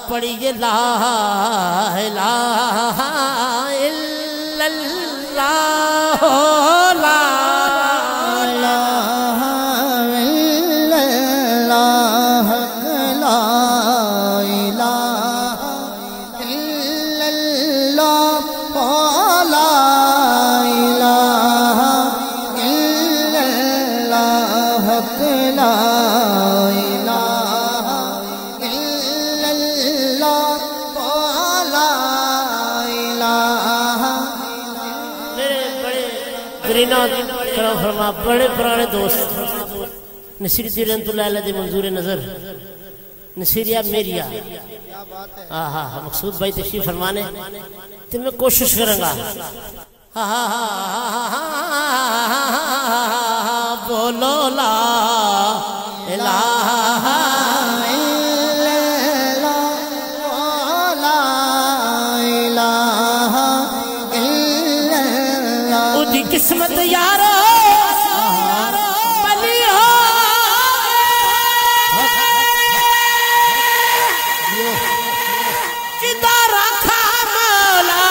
پڑھیے لا الہ الا اللہ لا الہ الا اللہ لا الہ الا اللہ لا الہ الا اللہ لا کرم فرما بڑے پرانے دوست نصیر دی رحمت اللہ علیہ دی منظور نظر نصیریہ میریا مقصود بھائی تشریف فرمانے تو میں کوشش کروں گا بولو لا الہ قسمت یارو بلی ہو جدا رکھا مولا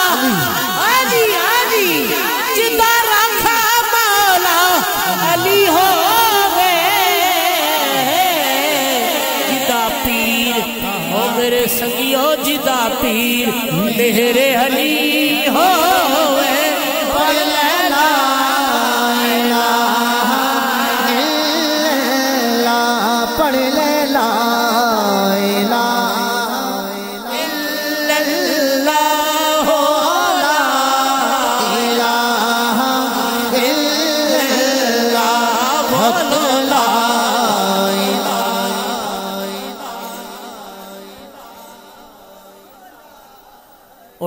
علی علی جدا رکھا مولا علی ہو جدا پیر ہو میرے سنگیو جدا پیر میرے علی ہو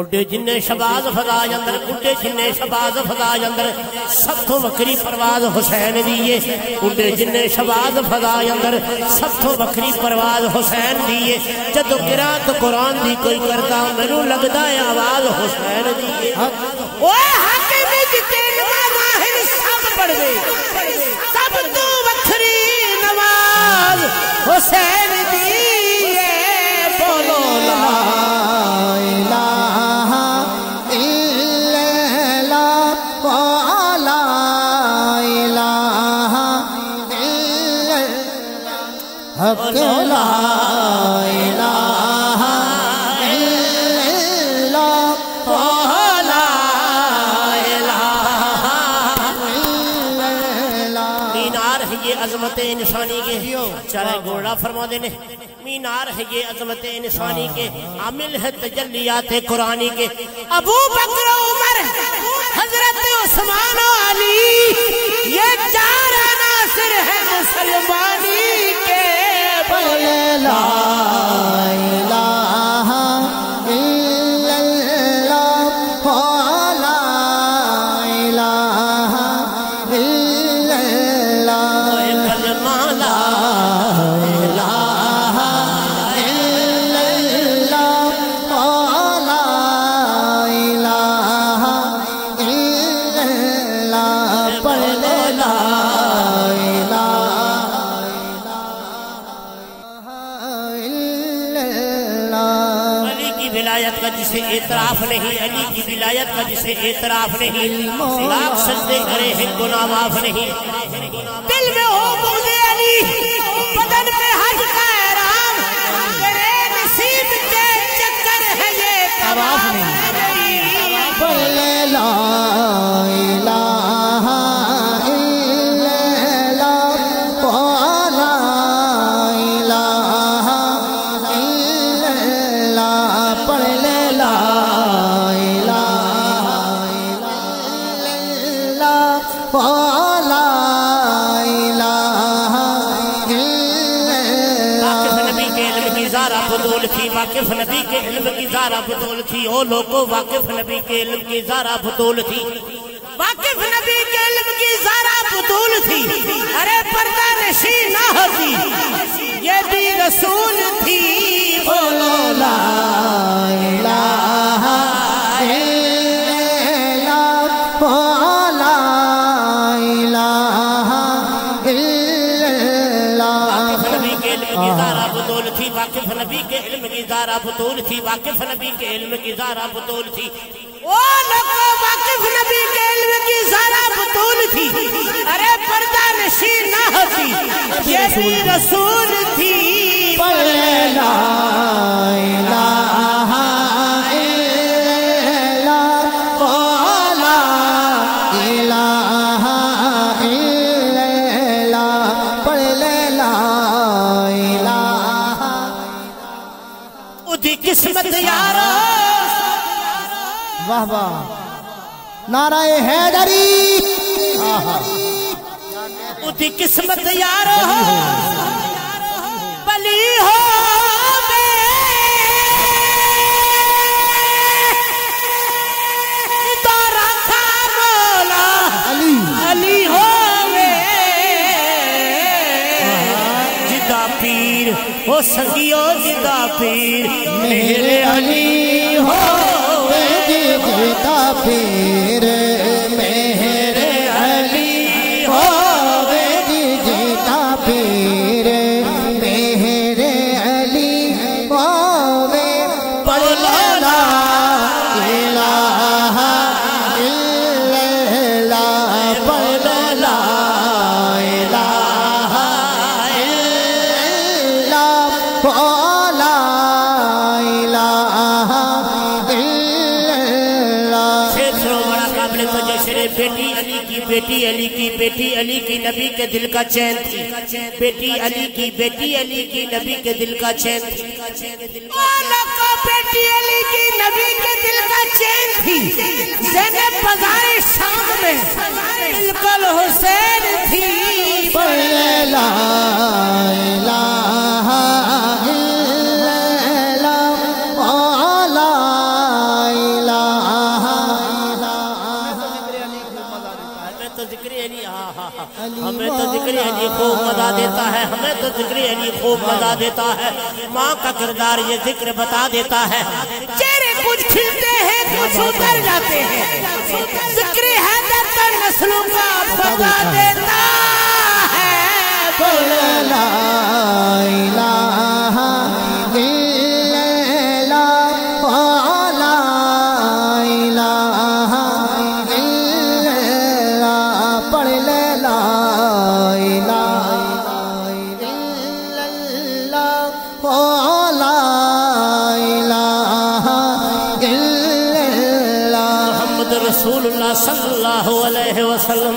اڈے جنہیں شباز فضا اندر اڈے جنہیں شباز فضا اندر سب تو وکری پرواز حسین دیئے اڈے جنہیں شباز فضا اندر سب تو وکری پرواز حسین دیئے جدو قرات قرآن دی کوئی کرتا میرو لگدا ہے آواز حسین دیئے اوہ حاکمی جتے نماز سب پڑھ گئے سب تو وکری نماز حسین دیئے بولو لا حق لا الہ الا اللہ لا الہ الا اللہ مینار ہے یہ عظمت انسانی کے چارہ گوڑا فرما دینے مینار ہے یہ عظمت انسانی کے عامل ہے تجلیات قرآنی کے ابو بکر عمر حضرت عثمان و علی یہ چار عناصر ہیں مسلمانی کے لا الہ الا اللہ لا الہ الا اللہ کلمہ لا الہ الا اللہ لا الہ الا اللہ پڑھ لے لا ولایت کا جسے اعتراف نہیں علی کی ولایت کا جسے اعتراف نہیں لاکھ سجدے کرے ہیں گناہ معاف نہیں دل میں ہو بغض علی بدن میں حج کا احرام تیرے نصیب کے چکر ہے یہ طواف نہیں بولے لا الہ الا اللہ لا الہ الا اللہ پڑھ لے لا الہ الا اللہ لا الہ الا اللہ واقف نبی کے علم کی زارہ بدول تھی واقف نبی کے علم کی زارہ بدول تھی او لوگو واقف نبی کے علم کی زارہ بدول تھی واقف نبی کے علم کی زارہ بدول تھی ارے پردہ نشی نہ ہوتی یہ بھی رسول تھی بولو لا الہ الا اللہ لا الہ الا اللہ واقف نبی کے علم کی زارہ بدول تھی واقف واقف نبی کے علم کی زارہ بطول تھی، واقف نبی کے علم کی زارہ بطول تھی، وہ لوگوں واقف نبی کے علم کی زارہ بطول تھی، ارے پردہ نشین نہ ہوتی یہ بھی رسول تھی، پڑھ لا الہ الا اللہ لا الہ الا اللہ پڑھ لا الہ ادھی قسمت یارو واہ واہ نعرہ حیدری ادھی قسمت یارو بلی ہو علی ہووے جدا پیر او سنگیو جدا پیر میرے علی ہووے جدا پیر میرے علی ہووے جدا پیر میرے علی ہووے پڑھ لا الہ الا اللہ پڑھ لا الہ الا اللہ لا الہ الا اللہ بڑا قابل تجشر بیٹی علی کی بیٹی علی کی بیٹی علی کی نبی کے دل کا چین تھی، بیٹی علی کی بیٹی علی کی نبی کے دل کا چین تھی، بیٹی علی کی نبی کے دل کا چین تھی، زینب بازار شام میں بالکل حسین تھی، پڑھ لا الہ الا اللہ لا الہ ہمیں تو ذکر علی ہمیں تو ذکر علی خوب مزہ دیتا ہے، ہمیں تو ذکر علی خوب مزہ دیتا ہے، ماں کا کردار یہ ذکر بتا دیتا ہے، چہرے کچھ کھلتے ہیں کچھ اتر جاتے ہیں، ذکر حیدر کا نسلوں کا بتا دیتا ہے، پڑھ لا الہ الا اللہ لا الہ الا اللہ پڑھ لا الہ الا اللہ لا الہ الا اللہ محمد رسول اللہ صلی اللہ علیہ وسلم